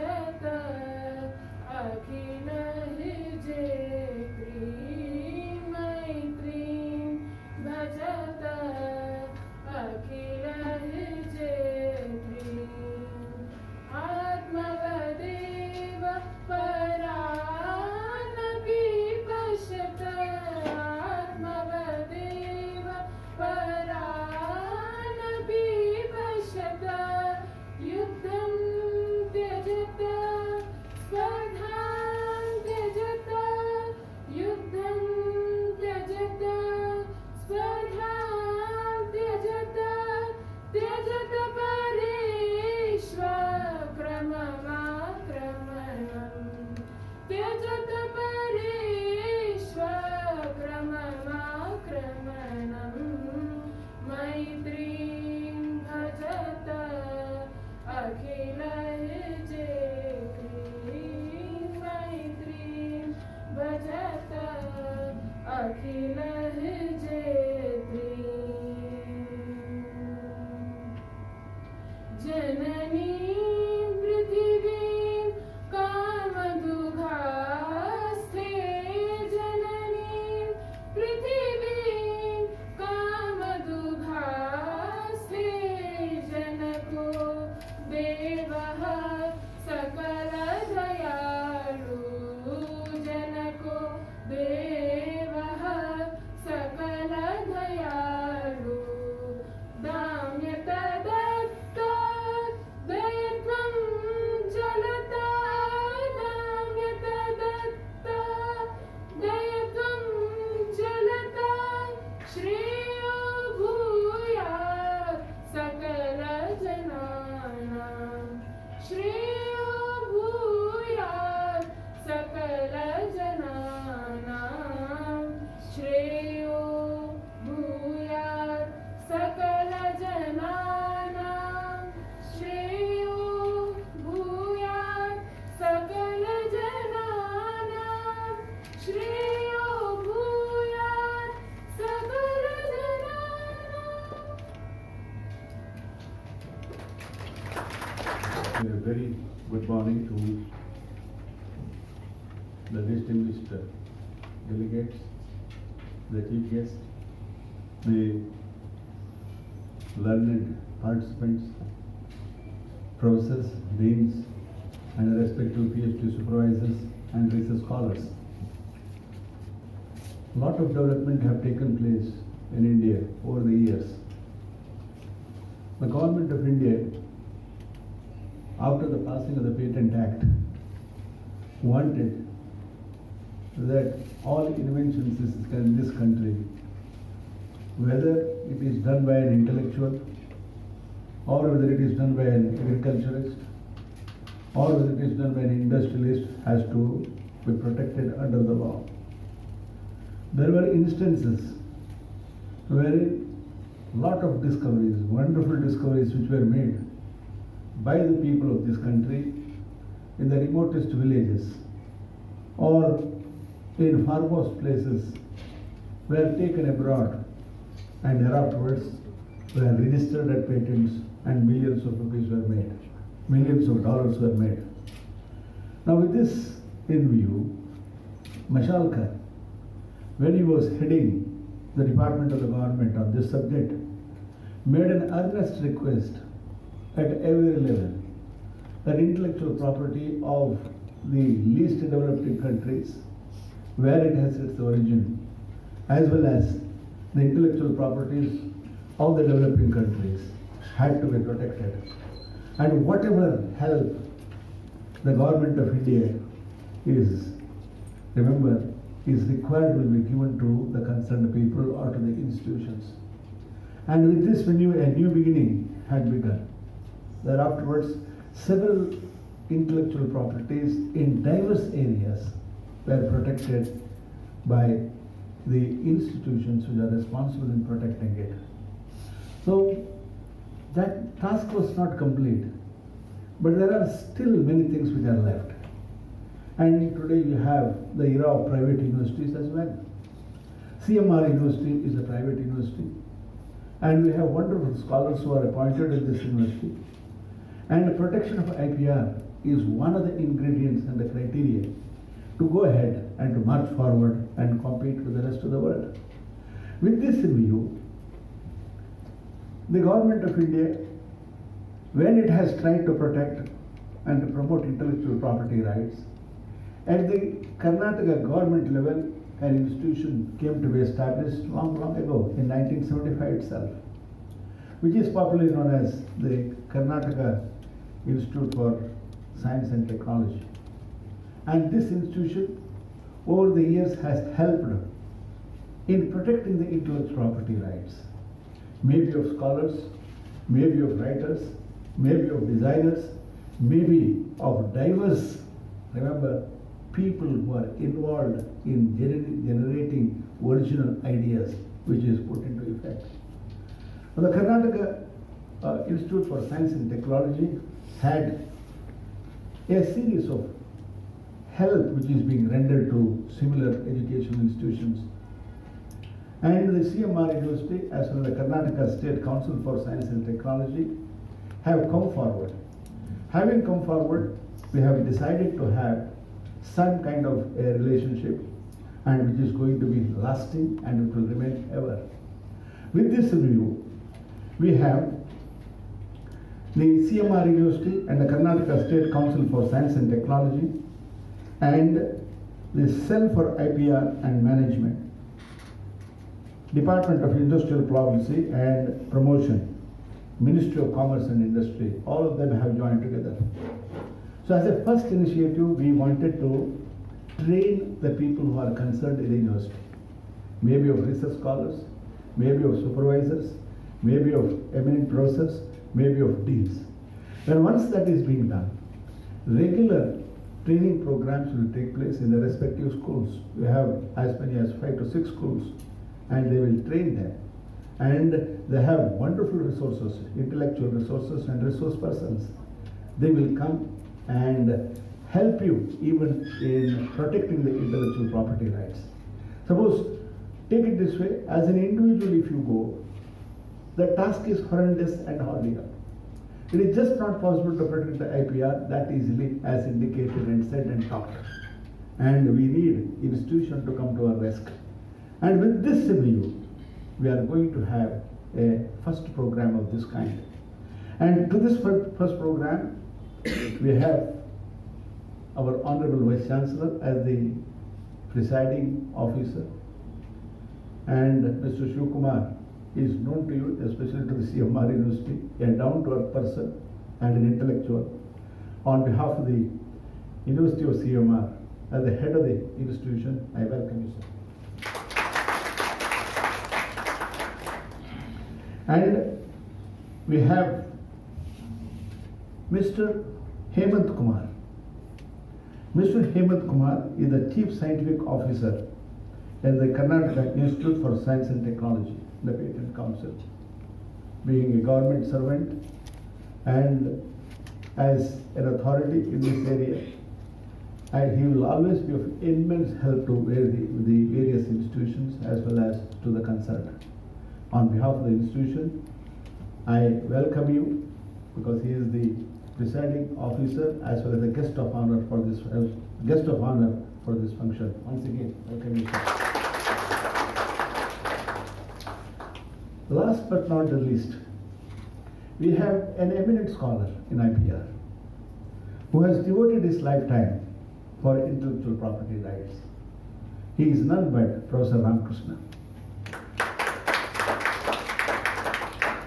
भजत अखिल जयत्री मैत्रीं भजत अखिल जयत्री आत्मवदेव परानपि पश्यत आत्मवदेव परानपि पश्यत युद्धं त्यजत स्पर्धां त्यजत युद्धं त्यजत स्पर्धां त्यजत त्यजत परेष्वक्रममाक्रमणम् त्यजत परेष्वक्रममाक्रमणम् मैत्रीं भजत अखिल जयत्री मैत्रीं भजत अखिल जयत्री जननीं पृथिवीं कामदुघास्थे जननीं पृथिवीं कामदुघास्थे जनको देवः सकलदयालु जनको देवः सकलदयालु दाम्यतदत्त दयत्वं चलता दाम्यतदत्त दयत्वं चलता श्रेयो भूयात् सकलजनानां श्रेयो भूयात् सकलजनानां श्रेयो भूयात् सकलजनानां श्रेयो भूयात् सकलजनानां श्रेयो भूयात् सकलजनानां A very good morning to the distinguished delegates, the chief guests, the learned participants, professors, deans, and the respective PhD supervisors and research scholars. A lot of development have taken place in India over the years. The government of India, after the passing of the Patent Act, wanted that all inventions in this country, whether it is done by an intellectual, or whether it is done by an agriculturist, or whether it is done by an industrialist, has to be protected under the law. There were instances where a lot of discoveries, wonderful discoveries which were made by the people of this country in the remotest villages or in farmost places were taken abroad and thereafterwards were registered at patents and millions of rupees were made, millions of dollars were made. Now with this in view, Mashalkar, when he was heading the department of the government on this subject, made an earnest request at every level that intellectual property of the least developed countries, where it has its origin, as well as the intellectual properties of the developing countries had to be protected. And whatever help the government of India is, remember, is required will be given to the concerned people or to the institutions. And with this, a new beginning had begun. Thereafterwards, several intellectual properties in diverse areas were protected by the institutions which are responsible in protecting it. So that task was not complete, but there are still many things which are left. And today you have the era of private universities as well. CMR University is a private university, and we have wonderful scholars who are appointed in this university. And the protection of IPR is one of the ingredients and the criteria to go ahead and to march forward and compete with the rest of the world. With this in view, the government of India, when it has tried to protect and to promote intellectual property rights, at the Karnataka government level, an institution came to be established long ago in 1975 itself, which is popularly known as the Karnataka Institute for Science and Technology. And this institution over the years has helped in protecting the intellectual property rights, maybe of scholars, maybe of writers, maybe of designers, maybe of diverse, remember, people who are involved in generating original ideas which is put into effect. Now, the Karnataka Institute for Science and Technology had a series of help which is being rendered to similar educational institutions. And the CMR University as well as the Karnataka State Council for Science and Technology have come forward. Having come forward, we have decided to have some kind of a relationship, and which is going to be lasting and it will remain ever. With this view, we have the CMR University and the Karnataka State Council for Science and Technology and the Cell for IPR and Management, Department of Industrial Policy and Promotion, Ministry of Commerce and Industry, all of them have joined together. So as a first initiative, we wanted to train the people who are concerned in the university, maybe of research scholars, maybe of supervisors, maybe of eminent professors, maybe of deans. And once that is being done, regular training programs will take place in the respective schools. We have as many as 5 to 6 schools, and they will train them. And they have wonderful resources, intellectual resources and resource persons. They will come and help you even in protecting the intellectual property rights. Suppose, take it this way, as an individual if you go, the task is horrendous and horrible. It is just not possible to protect the IPR that easily as indicated and said and talked. And we need institution to come to our rescue. And with this view, we are going to have a first program of this kind. And to this first program, we have our Honorable Vice Chancellor as the presiding officer, and Mr. Shiv Kumar is known to you, especially to the CMR University, a down-to-earth person and an intellectual. On behalf of the University of CMR, as the head of the institution, I welcome you, sir. And we have Mr. Hemant Kumar. Mr. Hemant Kumar is the Chief Scientific Officer at the Karnataka Institute for Science and Technology, the Patent Council. Being a government servant and as an authority in this area, and he will always be of immense help to the various institutions as well as to the concerned. On behalf of the institution, I welcome you because he is the presiding officer as well as a guest of honor for this function. Once again, welcome you, sir. Last but not the least, we have an eminent scholar in IPR who has devoted his lifetime for intellectual property rights. He is none but Professor Ramakrishna.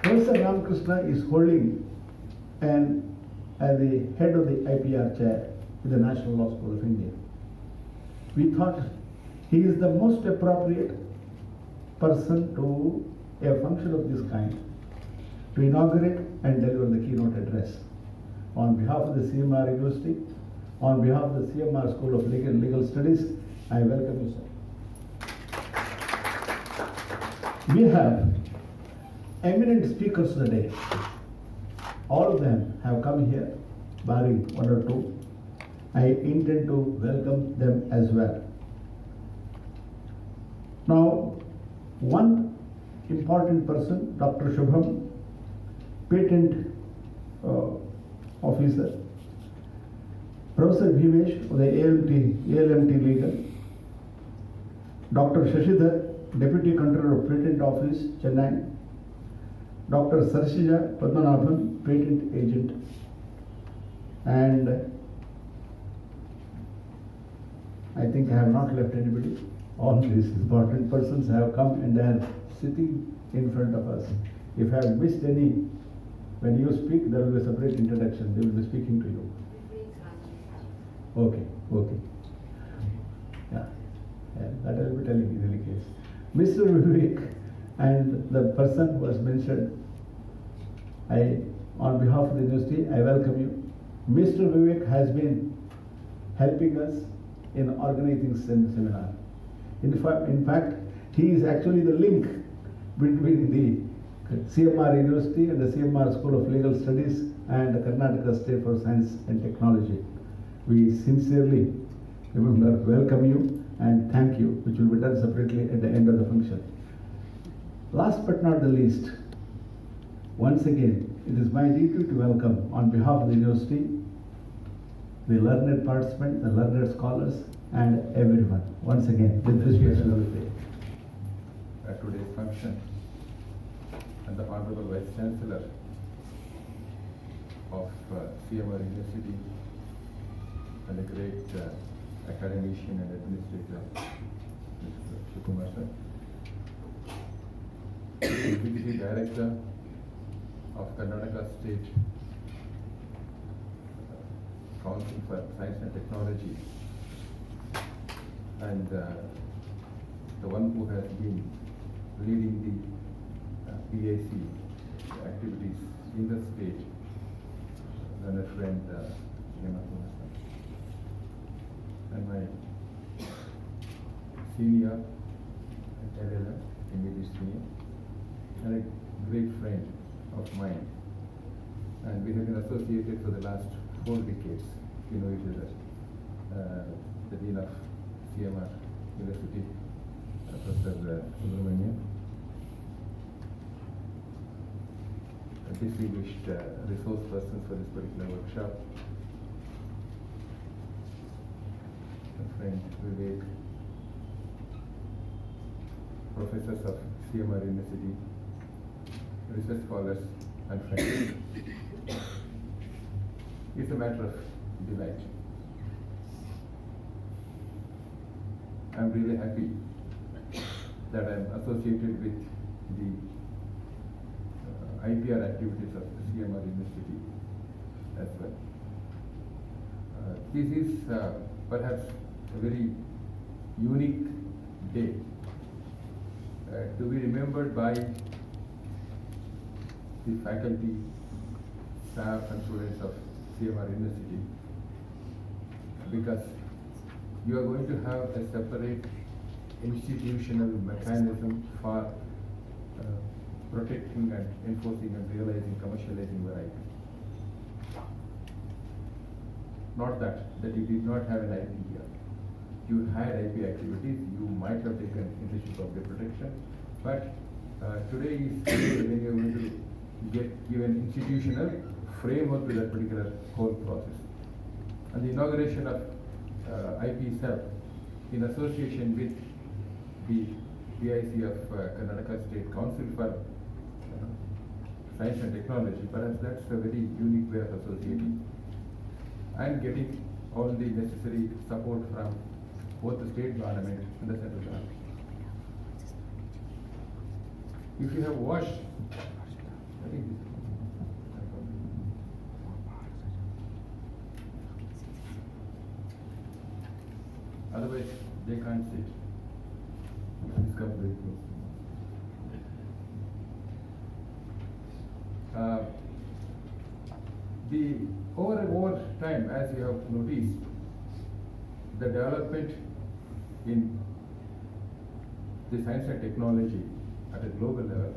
Professor Ramakrishna is holding as the head of the IPR chair in the National Law School of India. We thought he is the most appropriate person to a function of this kind, to inaugurate and deliver the keynote address. On behalf of the CMR University, on behalf of the CMR School of Legal Studies, I welcome you, sir. We have eminent speakers of the day. All of them have come here, barring one or two. I intend to welcome them as well. Now, one important person, Dr. Shubham, patent officer. Professor Bhimesh of the ALMT Legal, Dr. Shashidhar, Deputy Controller of Patent Office, Chennai, Dr. Sarshija Padmanabhan, Patent Agent, and I think I have not left anybody. All these important persons have come and they are sitting in front of us. If I have missed any, when you speak, there will be a separate introduction. They will be speaking to you. Okay. Yeah, that I will be telling in any case. Mr. Vivek and the person who was mentioned, on behalf of the university, I welcome you. Mr. Vivek has been helping us in organizing seminar. In fact, he is actually the link between the CMR University and the CMR School of Legal Studies and the Karnataka State for Science and Technology. We sincerely welcome you and thank you, which will be done separately at the end of the function. Last but not the least, once again, it is my duty to welcome on behalf of the university the learned participants, the learned scholars, and everyone. Once again, with this special day. At today's function, and the Honorable Vice Chancellor of CMR University, and a great academician and administrator, Mr. Sukumar sir, Executive Director of Karnataka State Council for Science and Technology, and the one who has been leading the PAC activities in the state, and a friend, Ramakrishna, and my senior LLM, immediate senior, and a great friend of mine. And we have been associated for the last 4 decades. You know each other. The Dean of CMR University, Professor Subramanian, distinguished resource persons for this particular workshop, my friend Vivek, professors of CMR University, research scholars and friends. It's a matter of delight. I'm really happy that I'm associated with the IPR activities of CMR University as well. This is perhaps a very unique day to be remembered by the faculty, staff and students of CMR University, because you are going to have a separate institutional mechanism for protecting and enforcing and realizing, commercializing variety. Not that you did not have an IP here. You had IP activities, you might have taken initiative of the protection, but today is when you are going to give an institutional framework to that particular whole process. And the inauguration of IP cell in association with the PIC of Karnataka State Council for Science and Technology, perhaps that's a very unique way of associating and getting all the necessary support from both the state government and the central government. If you have watched, I think this otherwise they can't sit. Please come very close. Over time, as you have noticed, the development in the science and technology at a global level,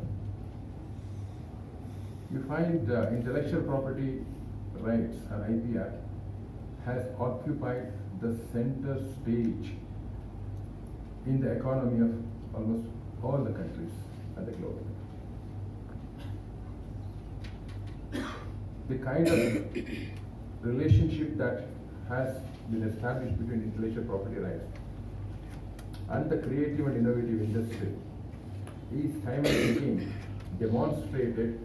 you find intellectual property rights and IPR has occupied the center stage in the economy of almost all the countries at the globe. The kind of relationship that has been established between intellectual property rights and the creative and innovative industry is time and again demonstrated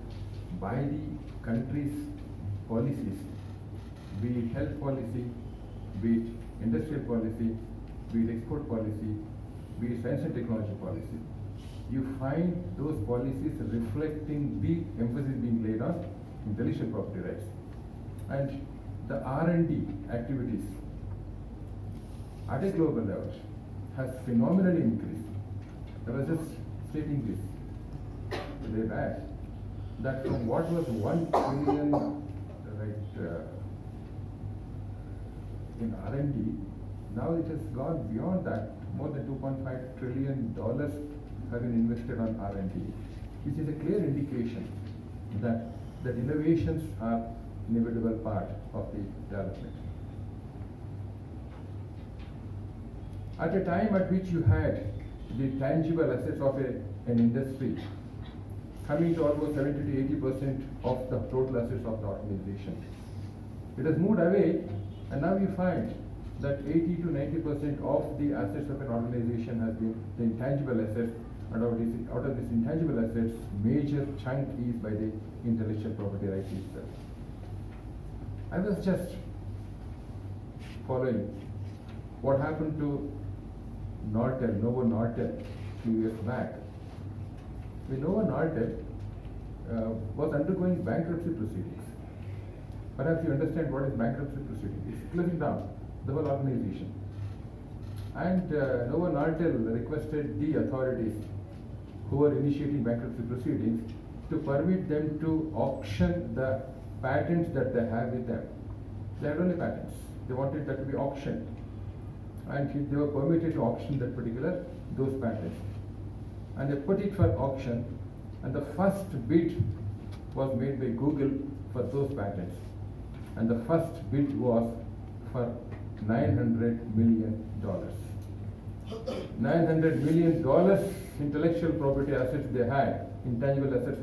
by the country's policies, be it health policy, be it industrial policy, be it export policy, be it science and technology policy. You find those policies reflecting the emphasis being laid on intellectual property rights. And the R&D activities at a global level has phenomenally increased. I was just stating this way back, that from what was 1 trillion in R&D, now it has gone beyond that. More than $2.5 trillion have been invested on R&D, which is a clear indication that innovations are inevitable part of the development. At a time at which you had the tangible assets of an industry coming to almost 70 to 80% of the total assets of the organization, it has moved away, and now you find that 80 to 90% of the assets of an organization has been the intangible assets, and out of these intangible assets, major chunk is by the intellectual property rights itself. I was just following what happened to Novo Nortel a few years back. The Novo Nortel was undergoing bankruptcy proceedings. Perhaps you understand what is bankruptcy proceedings. It's closing down the whole organization. And Novo Nortel requested the authorities who were initiating bankruptcy proceedings to permit them to auction the patents that they have with them. They had only patents. They wanted that to be auctioned. And they were permitted to auction those patents. And they put it for auction, and the first bid was made by Google for those patents. And the first bid was for $900 million. $900 million intellectual property assets they had, intangible assets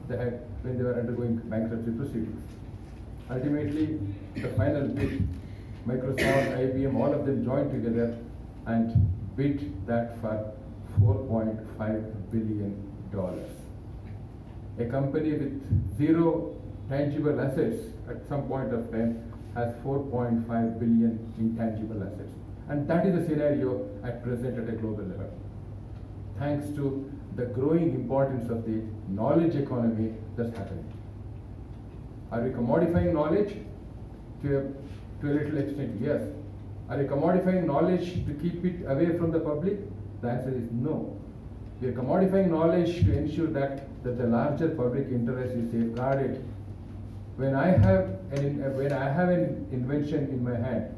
they had when they were undergoing bankruptcy proceedings. Ultimately, the final bid, Microsoft, IBM, all of them joined together and bid that for $4.5 billion. A company with zero tangible assets at some point of time has 4.5 billion intangible assets. And that is the scenario at present at a global level. Thanks to the growing importance of the knowledge economy that's happening. Are we commodifying knowledge? To a little extent, yes. Are we commodifying knowledge to keep it away from the public? The answer is no. We are commodifying knowledge to ensure that the larger public interest is safeguarded. When I have an invention in my hand,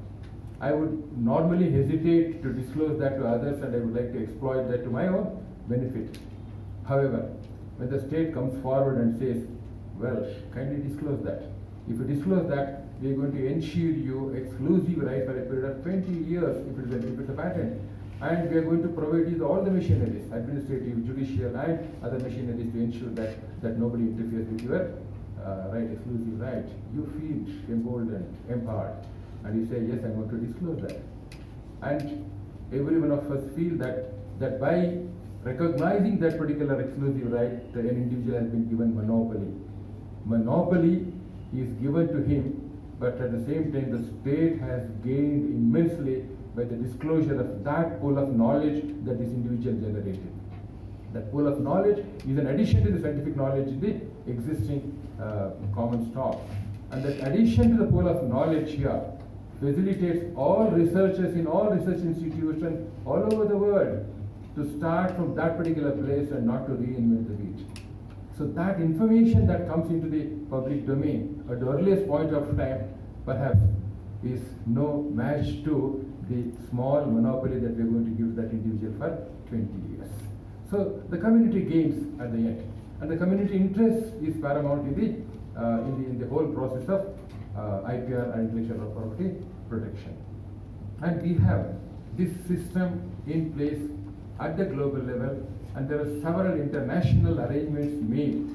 I would normally hesitate to disclose that to others, and I would like to exploit that to my own benefit. However, when the state comes forward and says, well, kindly disclose that. If you disclose that, we are going to ensure you exclusive right for a period of 20 years if it's a patent. And we are going to provide you all the machineries, administrative, judicial, and other machineries to ensure that nobody interferes with your exclusive right. You feel emboldened, empowered, and you say, yes, I'm going to disclose that. And every one of us feel that by recognizing that particular exclusive right, an individual has been given monopoly. Monopoly is given to him, but at the same time, the state has gained immensely by the disclosure of that pool of knowledge that this individual generated. That pool of knowledge is an addition to the scientific knowledge in the existing common stock. And that addition to the pool of knowledge here facilitates all researchers in all research institutions all over the world to start from that particular place and not to reinvent the wheel. So that information that comes into the public domain at the earliest point of time perhaps is no match to the small monopoly that we are going to give that individual for 20 years. So the community gains at the end, and the community interest is paramount in the whole process of IPR and intellectual property protection. And we have this system in place at the global level, and there are several international arrangements made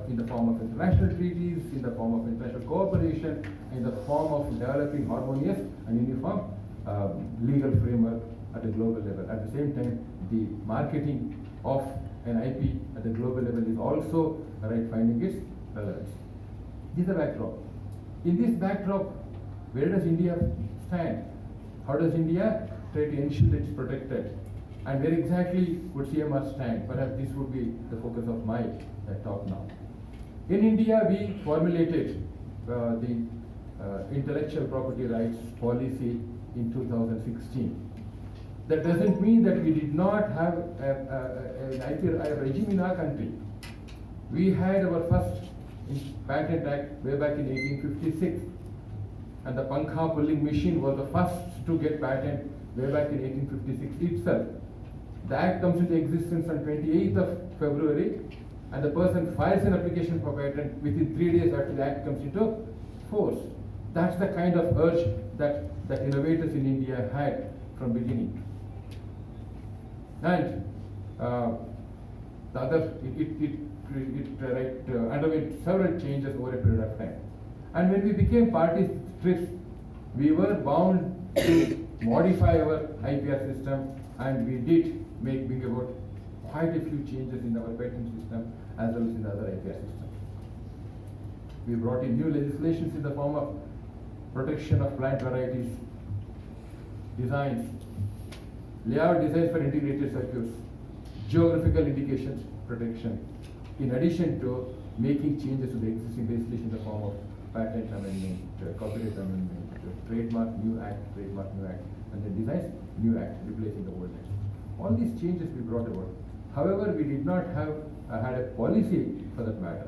in the form of international treaties, in the form of international cooperation, in the form of developing harmonious and uniform legal framework at a global level. At the same time, the marketing of an IP at the global level is also finding its relevance. This is the backdrop. In this backdrop, where does India stand? How does India try to ensure that it's protected? And where exactly would CMR stand? Perhaps this would be the focus of my talk now. In India, we formulated the intellectual property rights policy in 2016. That doesn't mean that we did not have an IP regime in our country. We had our first patent act way back in 1856, and the Pankha pulling machine was the first to get patent way back in 1856 itself. The act comes into existence on 28th of February, and the person files an application for patent within 3 days after the act comes into force. That's the kind of urge that innovators in India had from beginning. And the other, it underwent several changes over a period of time. And when we became party TRIPS, we were bound to modify our IPR system, and we did bring about quite a few changes in our patent system as well as in the other IPR systems. We brought in new legislations in the form of protection of plant varieties, designs, layout designs for integrated circuits, geographical indications protection, in addition to making changes to the existing legislation in the form of patent amendment, copyright amendment, trademark new act, and then designs new act, replacing the old act. All these changes we brought about. However, we did not have had a policy for that matter.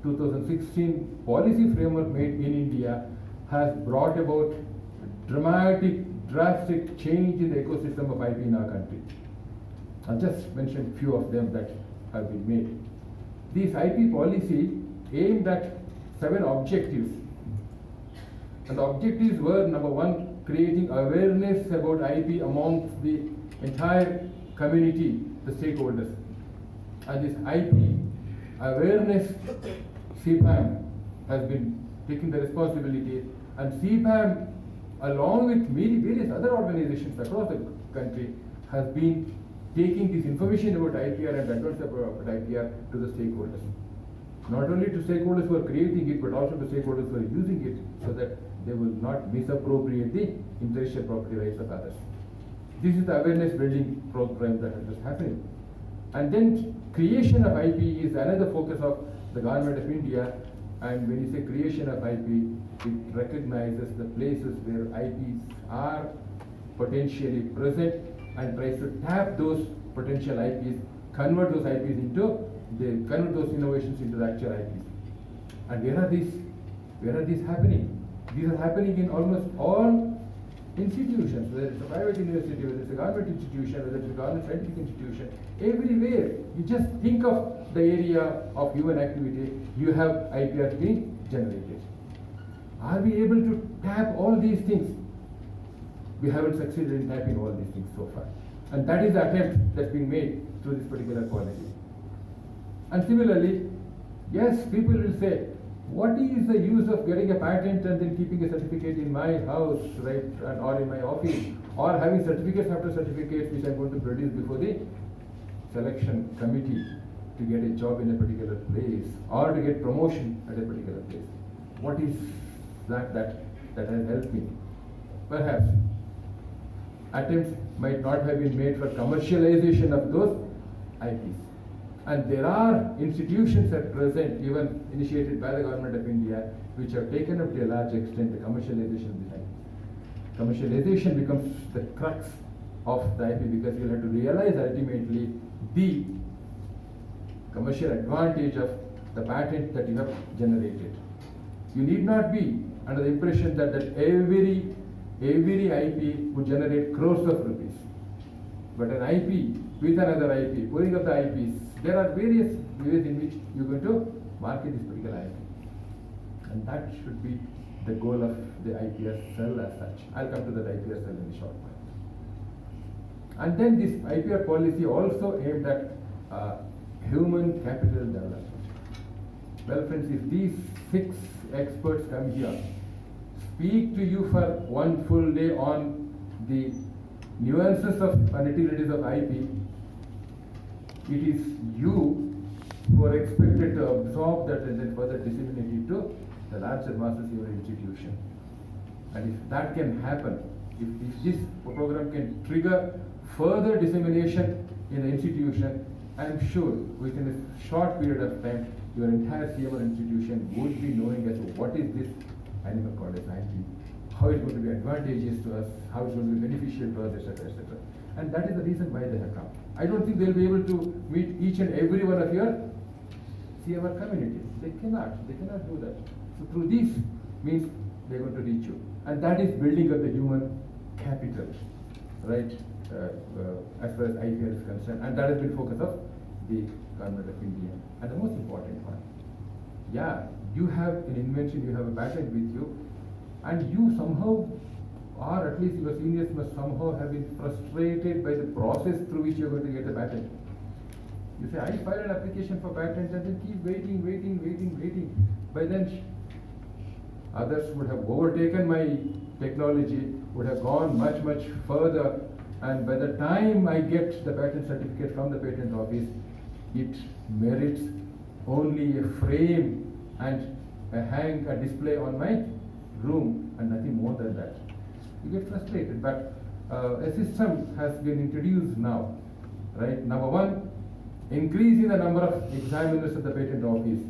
2016 policy framework made in India has brought about drastic change in the ecosystem of IP in our country. I'll just mention a few of them that have been made. This IP policy aimed at 7 objectives. And the objectives were, number 1, creating awareness about IP amongst the entire community, the stakeholders. And this IP awareness, CPAM has been taking the responsibility, and CPAM, along with various other organizations across the country, has been taking this information about IPR and advance about IPR to the stakeholders. Not only to stakeholders who are creating it, but also to stakeholders who are using it, so that they will not misappropriate the intellectual property rights of others. This is the awareness building program that is happening. And then creation of IP is another focus of the government of India. And when you say creation of IP, it recognizes the places where IPs are potentially present and tries to tap those potential IPs, convert those innovations into the actual IPs. And where are these happening? These are happening in almost all institutions, whether it's a private university, whether it's a government institution, whether it's a government scientific institution, everywhere. You just think of the area of human activity, you have IPR being generated. Are we able to tap all these things? We haven't succeeded in tapping all these things so far. And that is the attempt that's being made through this particular policy. And similarly, yes, people will say, what is the use of getting a patent and then keeping a certificate in my house, right, or in my office, or having certificates after certificates which I'm going to produce before the selection committee to get a job in a particular place or to get promotion at a particular place? What is that has helped me? Perhaps attempts might not have been made for commercialization of those IPs. And there are institutions at present, even initiated by the government of India, which have taken up to a large extent the commercialization of the IP. Commercialization becomes the crux of the IP, because you have to realize ultimately the commercial advantage of the patent that you have generated. You need not be under the impression that every IP would generate crores of rupees. But an IP with another IP, pulling up the IPs, there are various ways in which you're going to market this particular IP. And that should be the goal of the IPR cell as such. I'll come to the IPR cell in a short while. And then this IPR policy also aimed at human capital development. Well, friends, if these 6 experts come here, speak to you for one full day on the nuances of nitty-gritties of IP, it is you who are expected to absorb that and then further disseminate it to the larger masses of your institution. And if that can happen, if this program can trigger further dissemination in the institution, I am sure within a short period of time, your entire CMR institution would be knowing as to what is this animal called as IP, how it's going to be advantageous to us, how it's going to be beneficial to us, etc., etc. And that is the reason why they have come. I don't think they'll be able to meet each and every one of your CMR communities. They cannot do that. So through these means they're going to reach you. And that is building up the human capital, right, as far as IPR is concerned. And that has been focus of the government of India. And the most important one, yeah, you have an invention, you have a patent with you, and you somehow, or at least your seniors must somehow have been frustrated by the process through which you're going to get the patent. You say, I file an application for patent and then keep waiting. By then, others would have overtaken my technology, would have gone much further, and by the time I get the patent certificate from the patent office, it merits only a frame and a display on my room and nothing more than that. You get frustrated, but a system has been introduced now, right? Number one, increasing the number of examiners at the patent office.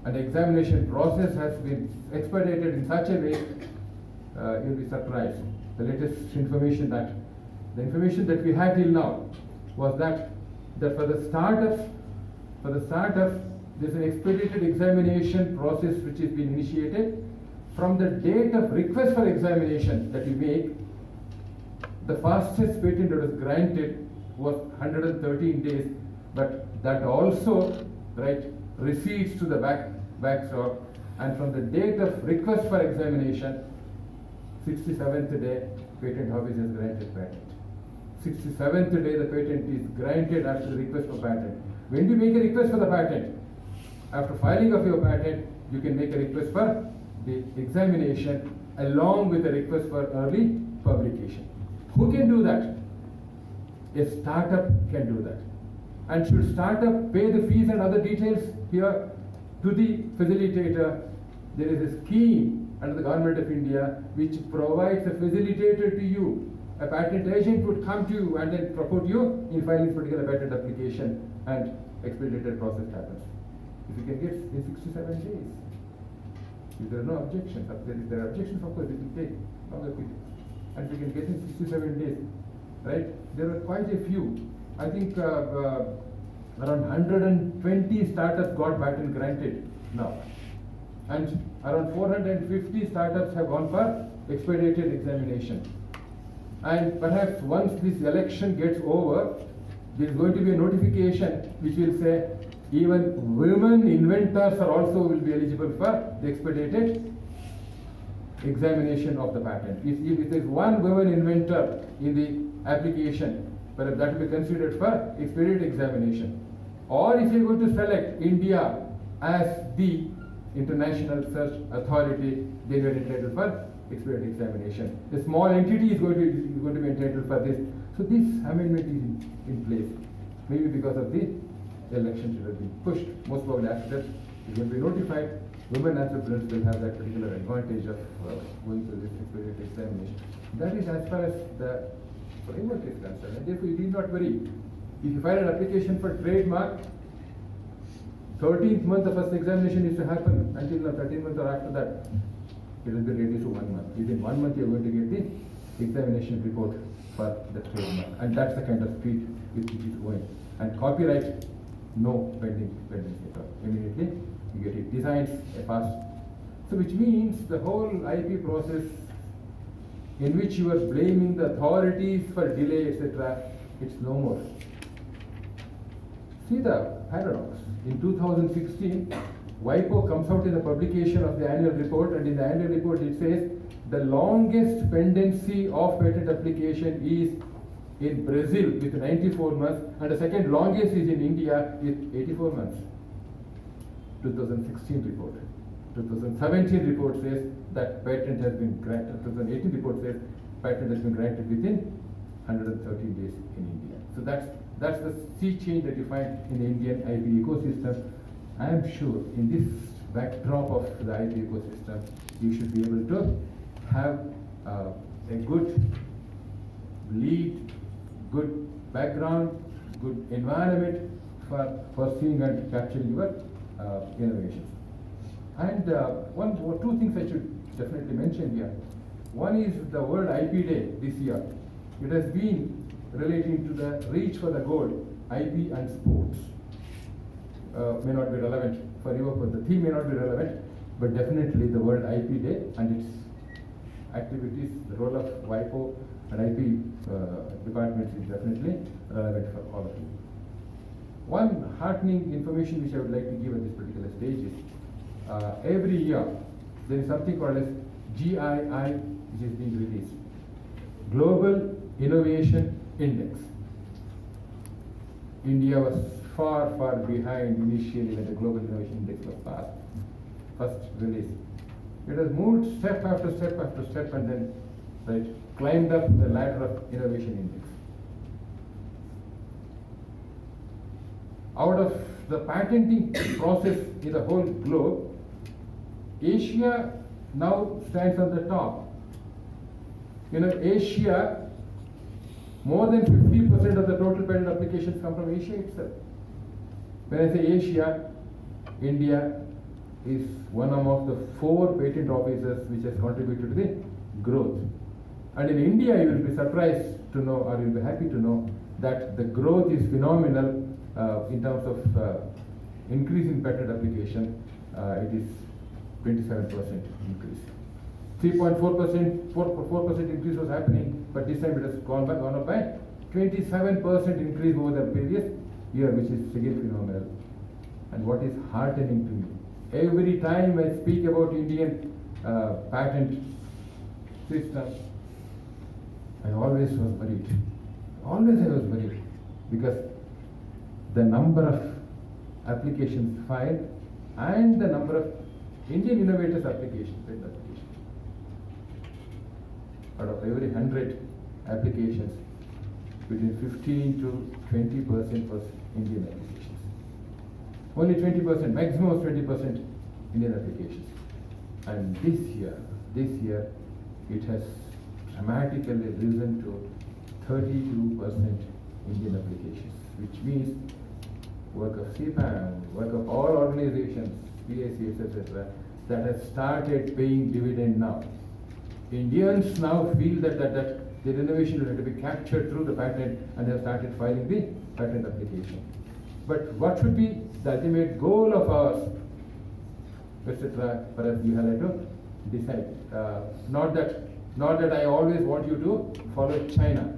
And the examination process has been expedited in such a way, you'll be surprised. The latest information that we had till now was that for the startups, there's an expedited examination process which has been initiated. From the date of request for examination that you make, the fastest patent that was granted was 113 days, but that also, right, recedes to the backstop, and from the date of request for examination, 67th day, patent office has granted patent. 67th day, the patent is granted after the request for patent. When do you make a request for the patent? After filing of your patent, you can make a request for the examination along with a request for early publication. Who can do that? A startup can do that. And should startup pay the fees and other details here to the facilitator? There is a scheme under the Government of India which provides a facilitator to you. A patent agent would come to you and then support you in filing this particular patent application, and expedited process happens. If you can get in 67 days. If there are no objections, if there are objections, of course it will take longer period. And you can get in 67 days, right? There are quite a few. I think around 120 startups got patent granted now. And around 450 startups have gone for expedited examination. And perhaps once this election gets over, there is going to be a notification which will say even women inventors are also will be eligible for the expedited examination of the patent. If there is one woman inventor in the application, perhaps that will be considered for expedited examination. Or if you are going to select India as the international search authority, then you are entitled for expedited examination. A small entity is going to be entitled for this. So this amendment is in place. Maybe because of the election should have been pushed. Most probably after that, it will be notified. Women entrepreneurs will have that particular advantage of going through this expedited examination. That is as far as the framework is concerned. And therefore, you need not worry. If you file an application for trademark, 13th month the first examination is to happen. Until the 13th month or after that, it will be reduced to 1 month. Within 1 month, you are going to get the examination report for the trademark. And that's the kind of speed with which it is going. And copyright, no pending at all. Immediately, you get it. Designs a fast. So which means the whole IP process in which you are blaming the authorities for delay, etc., it's no more. See the paradox. In 2016, WIPO comes out in the publication of the annual report, and in the annual report it says the longest pendency of patent application is in Brazil with 94 months, and the second longest is in India with 84 months. 2016 report. 2017 report says that patent has been granted. 2018 report says patent has been granted within 113 days in India. So that's the sea change that you find in the Indian IP ecosystem. I am sure in this backdrop of the IP ecosystem, you should be able to have a good lead, good background, good environment for pursuing and capturing your innovations. And one or two things I should definitely mention here. One is the World IP Day this year. It has been relating to the reach for the goal, IP and sports. May not be relevant for you, but the theme may not be relevant, but definitely the World IP Day and its activities, the role of WIPO and IP departments is definitely relevant for all of you. One heartening information which I would like to give at this particular stage is every year there is something called as GII which is being released. Global Innovation Index. India was far behind initially when the Global Innovation Index was first released. It has moved step after step after step and then climbed up the ladder of Innovation Index. Out of the patenting process in the whole globe, Asia now stands on the top. You know, Asia, more than 50% of the total patent applications come from Asia itself. When I say Asia, India is one among the 4 patent offices which has contributed to the growth. And in India, you will be surprised to know, or you will be happy to know, that the growth is phenomenal in terms of increase in patent application. It is 27% increase. 4% increase was happening, but this time it has gone up by 27% increase over the previous year, which is again phenomenal. And what is heartening to me, every time I speak about Indian patent system, I always was worried. Always I was worried, because the number of applications filed and the number of Indian innovators patent applications. Out of every 100 applications, between 15 to 20% was Indian applications. Only 20%, maximum was 20% Indian applications. And this year, it has dramatically risen to 32% Indian applications, which means work of CPAM, work of all organizations, PACs, etc., that has started paying dividend now. Indians now feel that their innovation will have to be captured through the patent, and have started filing the patent application. But what should be the ultimate goal of ours, etc., perhaps you have to decide. Not that I always want you to follow China.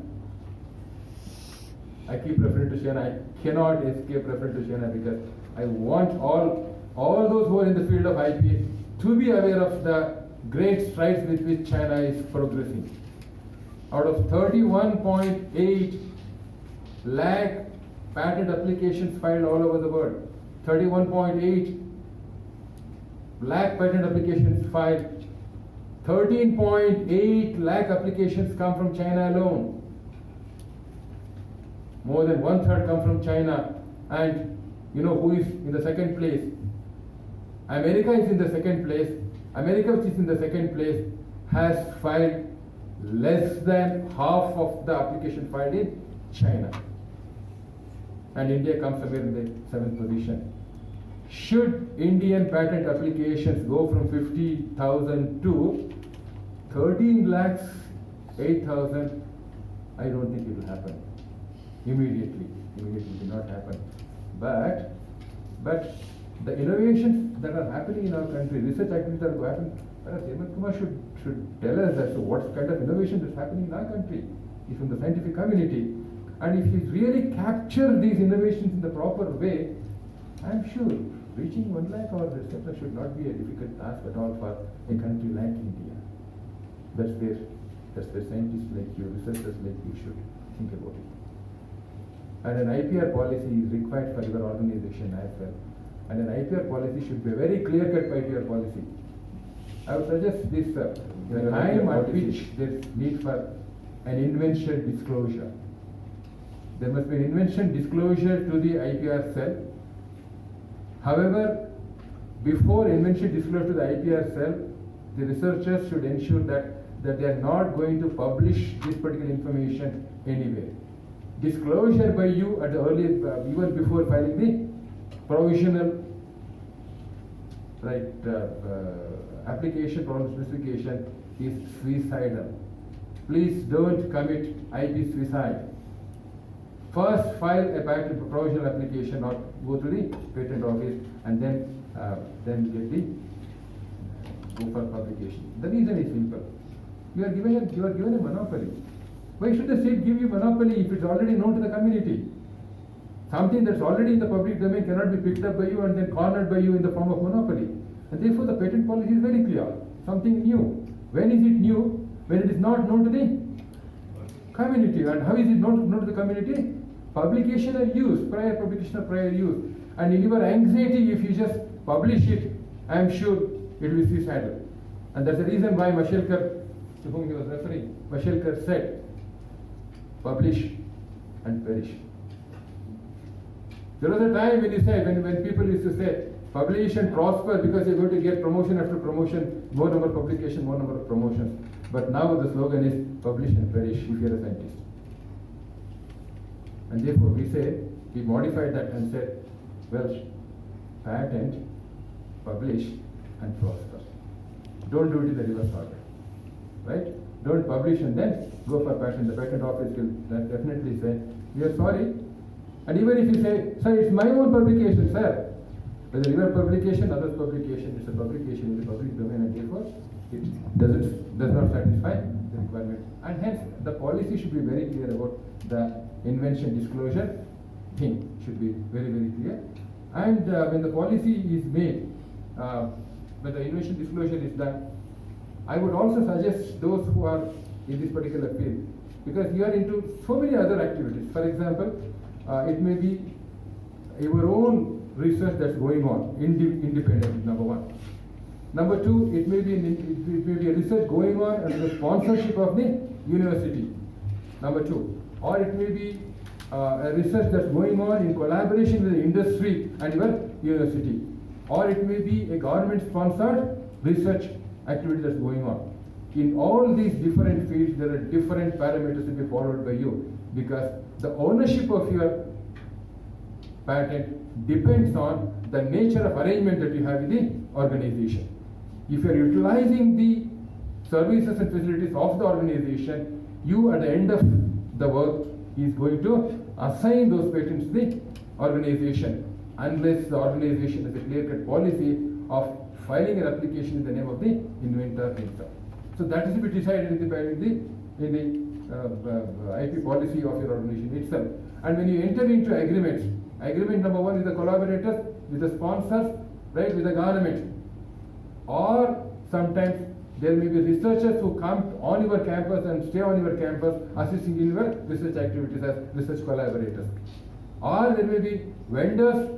I keep referring to China. I cannot escape referring to China, because I want all those who are in the field of IP to be aware of the great strides with which China is progressing. Out of 31.8 lakh patent applications filed all over the world, 31.8 lakh patent applications filed, 13.8 lakh applications come from China alone. More than 1/3 come from China. And you know who is in the second place? America is in the second place. America, which is in the second place, has filed less than half of the application filed in China. And India comes somewhere in the 7th position. Should Indian patent applications go from 50,000 to 13 lakhs, 8,000, I don't think it will happen immediately. Immediately will not happen. But the innovations that are happening in our country, research activities that are happening, perhaps Hemant Kumar should tell us as to what kind of innovation is happening in our country. He's from the scientific community. And if he really captures these innovations in the proper way, I'm sure reaching 1 lakh or etc. should not be a difficult task at all for a country like India. That's where scientists like you, researchers like you should think about it. And an IPR policy is required for your organization as well. And an IPR policy should be a very clear-cut IPR policy. I would suggest this, the time at which there is need for an invention disclosure. There must be an invention disclosure to the IPR cell. However, before invention disclosure to the IPR cell, the researchers should ensure that they are not going to publish this particular information anywhere. Disclosure by you at the earlier, even before filing the provisional application for specification is suicidal. Please don't commit IP suicide. First file a patent provisional application or go to the patent office and then get the go for publication. The reason is simple. You are given a monopoly. Why should the state give you monopoly if it's already known to the community? Something that's already in the public domain cannot be picked up by you and then cornered by you in the form of monopoly. And therefore the patent policy is very clear. Something new. When is it new? When it is not known to the community. And how is it known to the community? Publication or use, prior publication or prior use. And in your anxiety, if you just publish it, I am sure it will be suicidal. And that's the reason why Mashelkar, to whom he was referring, Mashelkar said, publish and perish. There was a time when you said, when people used to say, publish and prosper because you're going to get promotion after promotion, more number of publication, more number of promotions. But now the slogan is publish and perish if you're a scientist. And therefore we modified that and said, well, patent, publish and prosper. Don't do it in the reverse order. Right? Don't publish and then go for patent. The patent office will definitely say, we are sorry. And even if you say, sir, it's my own publication, sir. Whether your publication, others' publication, it's a publication in the public domain and therefore it does not satisfy the requirement. And hence the policy should be very clear about the invention disclosure thing should be very, very clear. And when the policy is made, when the invention disclosure is done, I would also suggest those who are in this particular field, because you are into so many other activities. For example, it may be your own research that's going on, independent, number one. Number two, it may be a research going on under the sponsorship of the university. Number two, or it may be a research that's going on in collaboration with the industry and your university, or it may be a government-sponsored research activity that's going on. In all these different fields, there are different parameters to be followed by you, because the ownership of your patent depends on the nature of arrangement that you have with the organization. If you are utilizing the services and facilities of the organization, you at the end of the work is going to assign those patents to the organization, unless the organization has a clear-cut policy of filing an application in the name of the inventor himself. So that is to be decided in the IP policy of your organization itself. And when you enter into agreements, agreement number one with the collaborators, with the sponsors, right, with the government, or sometimes there may be researchers who come on your campus and stay on your campus assisting in your research activities as research collaborators. Or there may be vendors,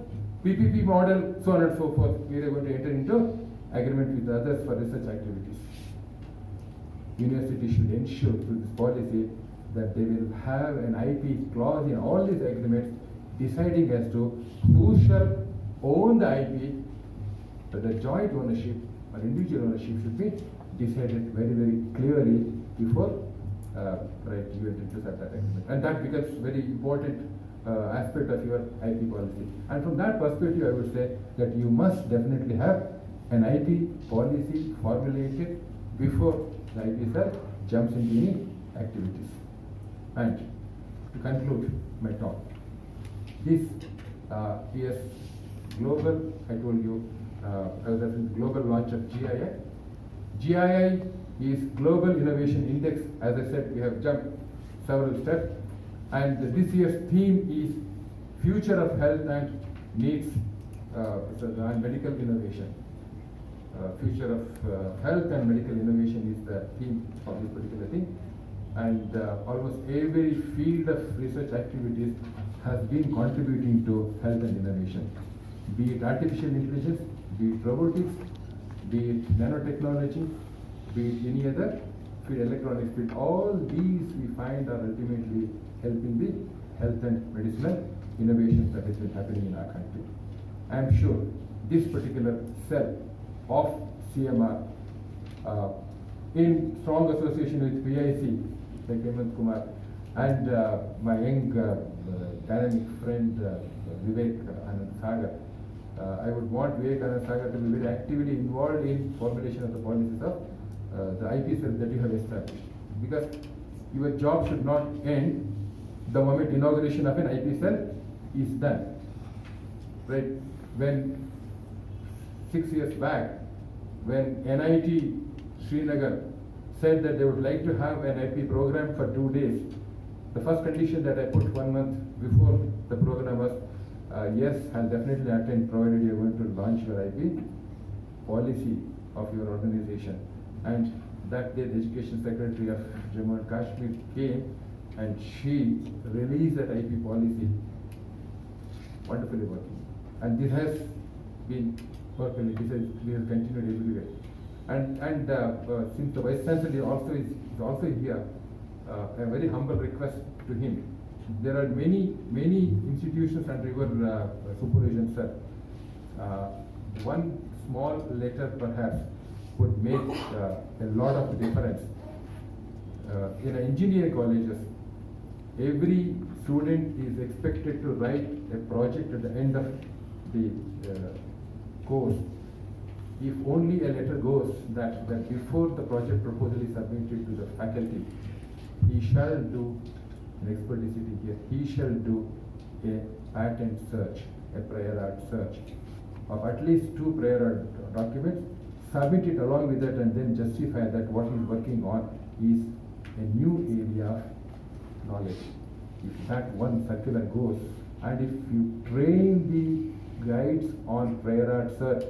PPP model, so on and so forth. We are going to enter into agreement with others for research activities. University should ensure through this policy that they will have an IP clause in all these agreements deciding as to who shall own the IP, whether joint ownership or individual ownership should be decided very, very clearly before you enter into such an agreement. And that becomes very important aspect of your IP policy. And from that perspective, I would say that you must definitely have an IP policy formulated before the IP cell jumps into any activities. And to conclude my talk, this year's global, I told you, I was at the global launch of GII. GII is Global Innovation Index. As I said, we have jumped several steps. And this year's theme is Future of Health and Needs and Medical Innovation. Future of Health and Medical Innovation is the theme of this particular thing. And almost every field of research activities has been contributing to health and innovation. be it artificial intelligence, be it robotics, be it nanotechnology, be it any other field, electronics field. All these we find are ultimately helping the health and medicinal innovations that has been happening in our country. I am sure this particular cell of CMR, in strong association with PIC, like Hemant Kumar, and my young dynamic friend Vivek Anand Sagar, I would want Vivek Anand Sagar to be very actively involved in formulation of the policies of the IP cell that you have established. Because your job should not end the moment inauguration of an IP cell is done. Right? When 6 years back, when NIT Srinagar said that they would like to have an IP program for 2 days, the first condition that I put 1 month before the program was, yes, I'll definitely attend provided you're going to launch your IP policy of your organization. And that day the Education Secretary of Jammu and Kashmir came and she released that IP policy, wonderfully working. And this has been working, we have continued everywhere. And since the Vice Chancellor also is also here, a very humble request to him. There are many institutions under your supervision, sir. One small letter perhaps would make a lot of difference. In engineering colleges, every student is expected to write a project at the end of the course. If only a letter goes that before the project proposal is submitted to the faculty, he shall do an expert is sitting here, he shall do a patent search, a prior art search of at least 2 prior art documents, submit it along with that and then justify that what he is working on is a new area of knowledge. If that one circular goes, and if you train the guides on prior art search,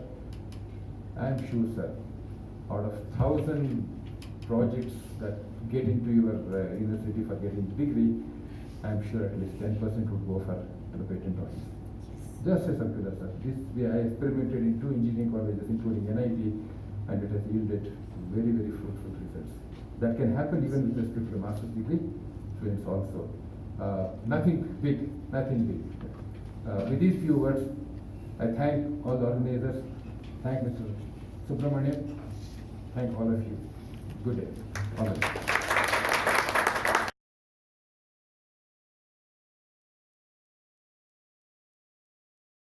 I am sure, sir, out of 1,000 projects that get into your university for getting degree, I am sure at least 10% would go for the patent office. Just a circular, sir. I experimented in 2 engineering colleges, including NIT, and it has yielded very fruitful results. That can happen even with respect to master's degree students also. Nothing big. With these few words, I thank all the organizers, thank Mr. Subramanian, thank all of you. Good day. All of you.